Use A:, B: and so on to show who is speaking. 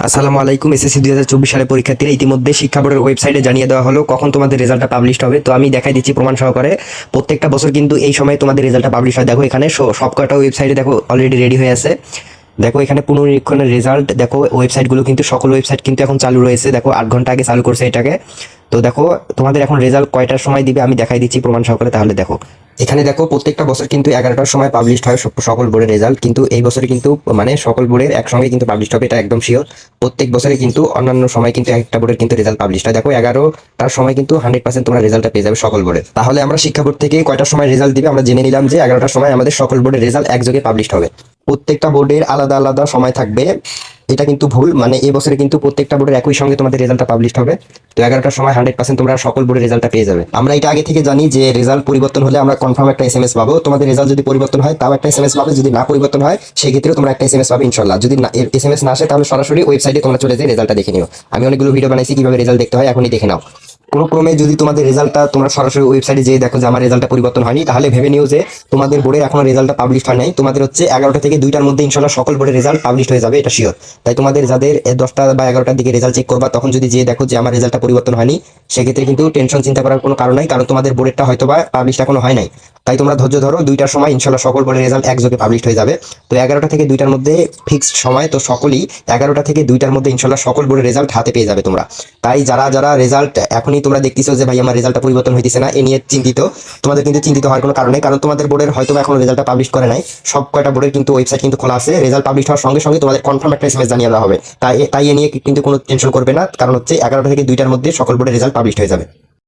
A: আসসালামু আলাইকুম। এসএসসি 2024 সালের পরীক্ষার্থীরা ইতিমধ্যে শিক্ষা বোর্ডের ওয়েবসাইটে জানিয়ে দেওয়া হলো কখন তোমাদের রেজাল্টটা পাবলিশ হবে। তো আমি দেখাই দিচ্ছি প্রমাণ সহকারে। প্রত্যেকটা বছর কিন্তু এই সময় তোমাদের রেজাল্টটা পাবলিশ হয়। দেখো এখানে সবকটা ওয়েবসাইটে দেখো অলরেডি রেডি হয়ে আছে। দেখো এখানে পুনরীক্ষণের রেজাল্ট দেখো, ওয়েবসাইটগুলো কিন্তু সকল ওয়েবসাইট কিন্তু এখন চালু রয়েছে। দেখো 8 ঘন্টা আগে চালু করছে এটাকে। তো দেখো তোমাদের এখন রেজাল্ট কয়টার সময় দিবে আমি দেখাই দিচ্ছি প্রমাণ সহকারে। তাহলে দেখো এখানে দেখো প্রত্যেকটা বছর কিন্তু 11টার সময় পাবলিশ হয় সকল বোর্ডের রেজাল্ট, কিন্তু এই বছরে কিন্তু মানে সকল বোর্ডের একসঙ্গে কিন্তু পাবলিশ হবে, এটা একদম শিওর। প্রত্যেক বছরে কিন্তু অন্যান্য সময় কিন্তু একটা বোর্ডের কিন্তু রেজাল্ট পাবলিশ হয়। দেখো 11টার সময় কিন্তু 100% তোমরা রেজাল্টটা পেয়ে যাবে সকল বোর্ডের। তাহলে আমরা শিক্ষা বোর্ড থেকে কয়টার সময় রেজাল্ট দিবে আমরা জেনে নিলাম যে 11টার সময় আমাদের সকল বোর্ডের রেজাল্ট একযোগে পাবলিশ হবে। প্রত্যেকটা বোর্ডের আলাদা আলাদা সময় থাকবে, এটা কিন্তু ভুল। মানে এই বছরে কিন্তু প্রত্যেকটা বোর্ডের একই সঙ্গে তোমাদের রেজাল্টটা পাবলিশ হবে। তো 11টার সময় 100% তোমরা সকল বোর্ডের রেজাল্টটা পেয়ে যাবে। আমরা এটা আগে থেকে জানি যে রেজাল্ট পরিবর্তন হলে আমরা কনফার্ম একটা এসএমএস পাবো। তোমাদের রেজাল্ট যদি পরিবর্তন হয় তাও একটা এসএমএস পাবে, যদি না পরিবর্তন হয় সেই ক্ষেত্রেও তোমরা একটা এসএমএস পাবে ইনশাআল্লাহ। যদি এসএমএস না আসে তাহলে সরাসরি ওয়েবসাইটে তোমরা চলে যেয়ে রেজাল্টটা দেখে নিও। আমি অনেকগুলো ভিডিও বানাইছি কিভাবে রেজাল্ট দেখতে হয়, এখনই দেখে নাও। কোনো ক্রমে যদি তোমাদের রেজাল্টটা তোমরা সরাসরি ওয়েবসাইটে যেয়ে দেখো যে আমার রেজাল্টটা পরিবর্তন হয়নি, তাহলে ভেবে নিও যে তোমাদের বোর্ডের এখনো রেজাল্টটা পাবলিশ হয় নাই। তোমাদের হচ্ছে 11টা থেকে 2টার মধ্যে ইনশাআল্লাহ সকল বোর্ডের রেজাল্ট পাবলিশ হয়ে যাবে, এটা শিওর। তাই তোমাদের যাদের 10টা বা 11টার দিকে রেজাল্ট চেক করবা, তখন যদি যেয়ে দেখো যে আমার রেজাল্টটা পরিবর্তন হয়নি, সেক্ষেত্রে কিন্তু টেনশন চিন্তা করার কোনো কারণ নাই, কারণ তোমাদের বোর্ডেরটা হয়তো বা পাবলিশ এখনো হয় নাই। তাই তোমরা ধৈর্য ধরো, 2টার সময় ইনশাআল্লাহ সকল বোর্ডের রেজাল্ট একযোগে পাবলিশ হয়ে যাবে। তো 11টা থেকে 2টার মধ্যে ফিক্সড সময়, তো সকলেই 11টা থেকে 2টার মধ্যে ইনশাআল্লাহ সকল বোর্ডের রেজাল্ট হাতে পেয়ে যাবে তোমরা। তাই যারা যারা রেজাল্ট এখনই তোমরা দেখতেছো যে ভাই আমার রেজাল্টটা পরিবর্তন হইতেছে না, এ নিয়ে চিন্তিত, তোমাদের কিন্তু চিন্তিত হওয়ার কোনো কারণ নেই, কারণ তোমাদের বোর্ডের হয়তো এখনো রেজাল্টটা পাবলিশ করে নাই। সব কয়টা বোর্ডের কিন্তু ওয়েবসাইট কিন্তু খোলা আছে, রেজাল্ট পাবলিশ হওয়ার সঙ্গে সঙ্গে তোমাদের কনফার্ম একটা এসএমএস জানিয়ে দেওয়া হবে। তাই এ নিয়ে কিন্তু কোনো টেনশন করবে না, কারণ হচ্ছে 11টা থেকে 2টার মধ্যে সকল বোর্ডের রেজাল্ট পাবলিশ হয়ে যাবে।